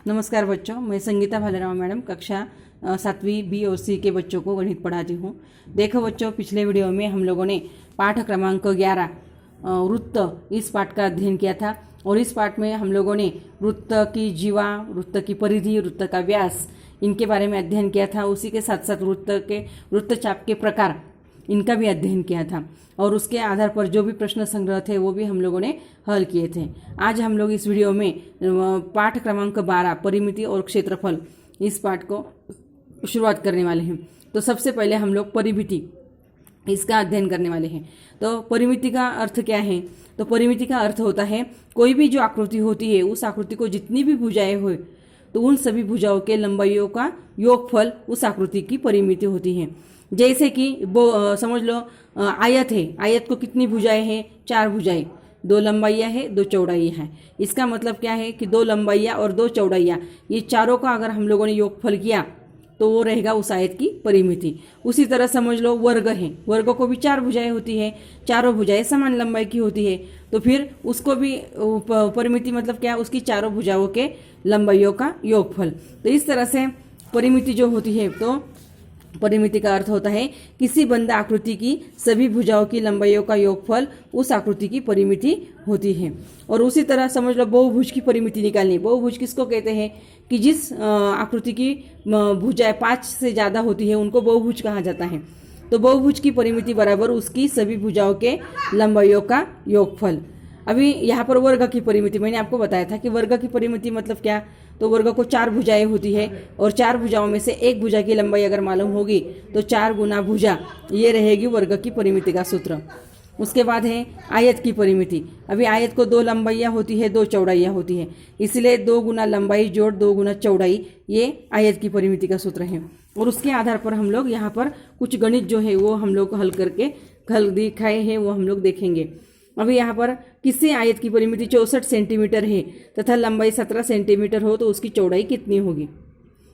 नमस्कार बच्चों, मैं संगीता भालेराव मैडम कक्षा 7वीं बी और सी के बच्चों को गणित पढ़ाती हूँ। देखो बच्चों, पिछले वीडियो में हम लोगों ने पाठ क्रमांक 11 वृत्त इस पाठ का अध्ययन किया था और इस पाठ में हम लोगों ने वृत्त की जीवा, वृत्त की परिधि, वृत्त का व्यास इनके बारे में अध्ययन किया था। उसी के साथ साथ वृत्तचाप के प्रकार इनका भी अध्ययन किया था और उसके आधार पर जो भी प्रश्न संग्रह थे वो भी हम लोगों ने हल किए थे। आज हम लोग इस वीडियो में पाठ क्रमांक 12 परिमिति और क्षेत्रफल इस पाठ को शुरुआत करने वाले हैं। तो सबसे पहले हम लोग परिमिति इसका अध्ययन करने वाले हैं। तो परिमिति का अर्थ क्या है? तो परिमिति का अर्थ होता है कोई भी जो आकृति होती है उस आकृति को जितनी भी भुजाएं हो तो उन सभी भुजाओं के लंबाइयों का योगफल उस आकृति की परिमिति होती है। जैसे कि समझ लो आयत है, आयत को कितनी भुजाएं हैं? 4 भुजाएं, 2 लंबाइयाँ है, 2 चौड़ाइयाँ हैं। इसका मतलब क्या है कि 2 लंबाइयाँ और 2 चौड़ाइयाँ ये चारों का अगर हम लोगों ने योगफल किया तो वो रहेगा उस आयत की परिमिति। उसी तरह समझ लो वर्ग है, वर्ग को भी 4 भुजाएं होती है, चारों भुजाएं समान लंबाई की होती है, तो फिर उसको भी परिमिति मतलब क्या? उसकी चारों भुजाओं के लंबाइयों का योगफल। तो इस तरह से परिमिति जो होती है, तो परिमिति का अर्थ होता है किसी बंद आकृति की सभी भुजाओं की लंबाइयों का योगफल उस आकृति की परिमिति होती है। और उसी तरह समझ लो बहुभुज की परिमिति निकालनी। बहुभुज किसको कहते हैं? कि जिस आकृति की भुजाएं 5 से ज़्यादा होती है उनको बहुभुज कहा जाता है। तो बहुभुज की परिमिति बराबर उसकी सभी भुजाओं के लंबाइयों का योगफल। अभी यहाँ पर वर्ग की परिमिति मैंने आपको बताया था कि वर्ग की परिमिति मतलब क्या? तो वर्ग को 4 भुजाएं होती है और 4 भुजाओं में से एक भुजा की लंबाई अगर मालूम होगी तो 4 गुना भुजा ये रहेगी वर्ग की परिमिति का सूत्र। उसके बाद है आयत की परिमिति। अभी आयत को 2 लंबाइयाँ होती है, 2 चौड़ाइयाँ होती है, इसलिए 2 गुना लंबाई जोड़ 2 गुना चौड़ाई ये आयत की परिमिति का सूत्र है। और उसके आधार पर हम लोग यहाँ पर कुछ गणित जो है वो हम लोग हल दिखाए हैं वो हम लोग देखेंगे। अभी यहाँ पर किसी आयत की परिमिति 64 सेंटीमीटर है तथा लंबाई 17 सेंटीमीटर हो तो उसकी चौड़ाई कितनी होगी?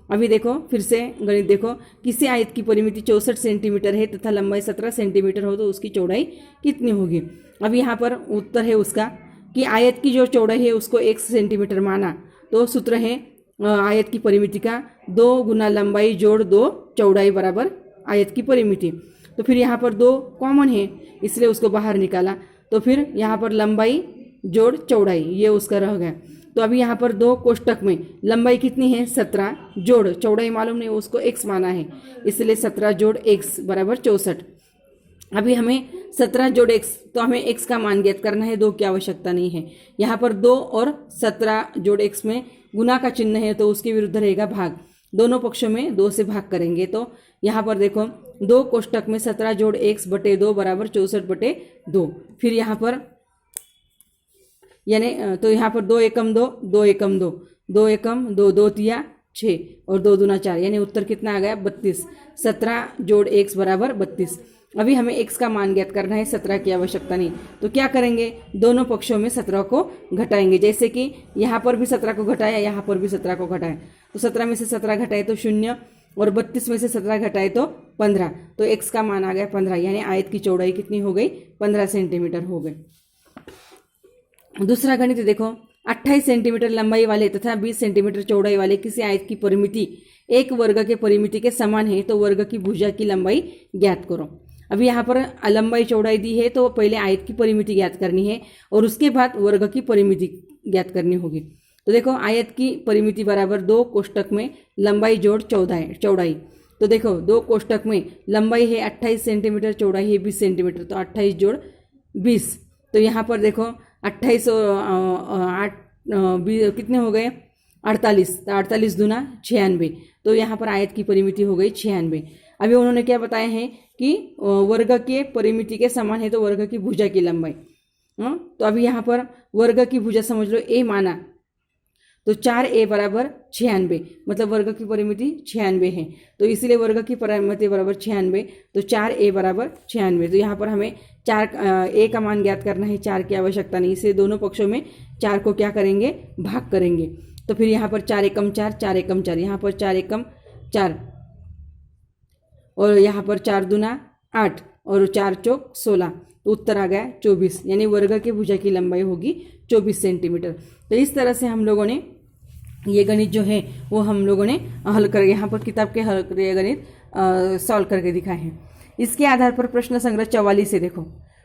अभी देखो, फिर से गणित देखो, किसी आयत की परिमिति 64 सेंटीमीटर है तथा लंबाई 17 सेंटीमीटर हो तो उसकी चौड़ाई कितनी होगी? अब यहाँ पर उत्तर है उसका कि आयत की जो चौड़ाई है उसको 1 सेंटीमीटर माना तो सूत्र है आयत की परिमिति का 2 गुना लंबाई जोड़ 2 चौड़ाई बराबर आयत की परिमिति। तो फिर यहाँ पर 2 कॉमन है इसलिए उसको बाहर निकाला, तो फिर यहाँ पर लंबाई जोड़ चौड़ाई ये उसका रह गया। तो अभी यहाँ पर 2 कोष्टक में लंबाई कितनी है? 17 जोड़ चौड़ाई मालूम नहीं, उसको x माना है इसलिए 17 जोड़ x बराबर 64। अभी हमें 17 जोड़ x, तो हमें x का मान ज्ञात करना है, 2 की आवश्यकता नहीं है। यहाँ पर 2 और 17 जोड़ x में गुना का चिन्ह है तो उसके विरुद्ध रहेगा भाग। दोनों पक्षों में 2 से भाग करेंगे तो यहाँ पर देखो 2 कोष्टक में 17 जोड़ x बटे 2 बराबर 64 बटे 2। फिर यहाँ पर यानी तो यहाँ पर 2 एकम 2, 2 एकम 2, 2 एकम 2, 2 तिया 6 और 2 दूना 4, यानी उत्तर कितना आ गया? 32। 17 जोड़ x बराबर 32। अभी हमें x का मान ज्ञात करना है, 17 की आवश्यकता नहीं। तो क्या करेंगे? दोनों पक्षों में 17 को घटाएंगे। जैसे कि यहाँ पर भी 17 को घटाया, यहाँ पर भी 17 को घटाया, तो 17 में से 17 घटाए तो 0 और 32 में से 17 घटाए तो 15। तो x का मान आ गया 15, यानी आयत की चौड़ाई कितनी हो गई? 15 सेंटीमीटर हो गई। दूसरा गणित देखो, 28 सेंटीमीटर लंबाई वाले तथा 20 सेंटीमीटर चौड़ाई वाले किसी आयत की परिमिति एक वर्ग के परिमिति के समान है तो वर्ग की भुजा की लंबाई ज्ञात करो। अभी यहाँ पर लंबाई चौड़ाई दी है तो पहले आयत की परिमिति ज्ञात करनी है और उसके बाद वर्ग की परिमिति ज्ञात करनी होगी। तो देखो, आयत की परिमिति बराबर 2 कोष्टक में लंबाई जोड़ चौड़ाई। तो देखो 2 कोष्टक में लंबाई है 28 सेंटीमीटर, चौड़ाई है 20 सेंटीमीटर, तो 28 जोड़ 20। तो यहाँ पर देखो 28 और 8 कितने हो गए? 48, तो 48 दूना 96। तो यहाँ पर आयत की परिमिति हो गई 96। अभी उन्होंने क्या बताया है कि वर्ग के परिमिति के समान है तो वर्ग की भुजा की लंबाई। तो अभी यहाँ पर वर्ग की भुजा समझ लो a माना तो 4a बराबर 96, मतलब वर्ग की परिमिति 96 है तो इसलिए वर्ग की परिमिति बराबर 96, तो 4a बराबर 96। तो यहाँ पर हमें 4 a का मान ज्ञात करना है, 4 की आवश्यकता नहीं, इसलिए दोनों पक्षों में 4 को क्या करेंगे? भाग करेंगे। तो फिर यहाँ पर 4 एकम 4, 4 एकम 4, यहाँ पर 4 एकम 4 और यहाँ पर 4 दूना 8 और 4 चौक 16, तो उत्तर आ गया 24, यानी वर्ग की भुजा की लंबाई होगी 24 सेंटीमीटर। तो इस तरह से हम लोगों ने ये गणित जो है वो हम लोगों ने हल कर यहाँ पर किताब के हल ये गणित सॉल्व करके दिखाए हैं। इसके आधार पर प्रश्न संग्रह 44 है। देखो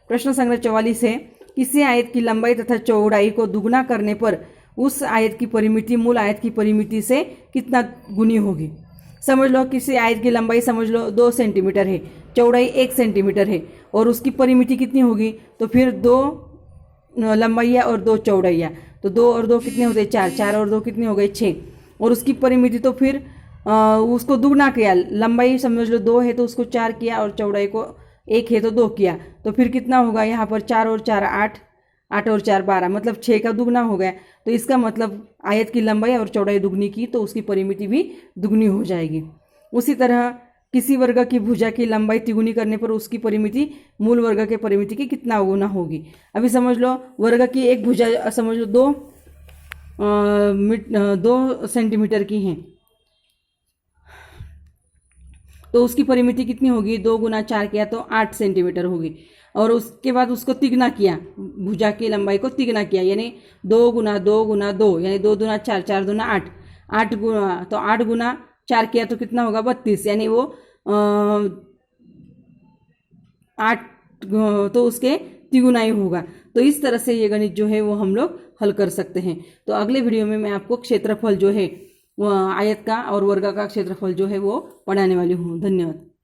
प्रश्न संग्रह 44 है, किसी आयत की लंबाई तथा चौड़ाई को दुगना करने पर उस आयत की परिमिति मूल आयत की परिमिति से कितना गुनी होगी। समझ लो किसी आयत की लंबाई समझ लो 2 सेंटीमीटर है, चौड़ाई 1 सेंटीमीटर है और उसकी परिमिति कितनी होगी, तो फिर 2 लंबाइयाँ और 2 चौड़ाइयाँ, तो 2 और 2 कितने होते 4, 4 और 2 कितने हो गए 6, और उसकी परिमिति तो फिर उसको दुगना किया। लंबाई समझ लो 2 है तो उसको 4 किया और चौड़ाई को 1 है तो 2 किया, तो फिर कितना होगा यहाँ पर 4 और 4 8, 8 और 4 12, मतलब 6 का दुगना हो गया। तो इसका मतलब आयत की लंबाई और चौड़ाई दुगनी की तो उसकी परिमिति भी दुगनी हो जाएगी। उसी तरह किसी वर्ग की भुजा की लंबाई तिगुनी करने पर उसकी परिमिति मूल वर्ग के परिमिति की कितना गुना होगी। अभी समझ लो वर्ग की एक भुजा समझ लो 2 सेंटीमीटर की है, तो उसकी परिमिति कितनी होगी, 2 गुना 4 किया तो 8 सेंटीमीटर होगी। और उसके बाद उसको तिगना किया, भुजा की लंबाई को तिगना किया, यानी 2 गुना 2 गुना 2, यानी 2 दूना 4, 4 दूना 8, 8 गुना तो 8 गुना 4 किया तो कितना होगा 32, यानी वो 8 तो उसके तिगुना ही होगा। तो इस तरह से ये गणित जो है वो हम लोग हल कर सकते हैं। तो अगले वीडियो में मैं आपको क्षेत्रफल जो है वो आयत का और वर्ग का क्षेत्रफल जो है वो पढ़ाने वाली हूँ। धन्यवाद।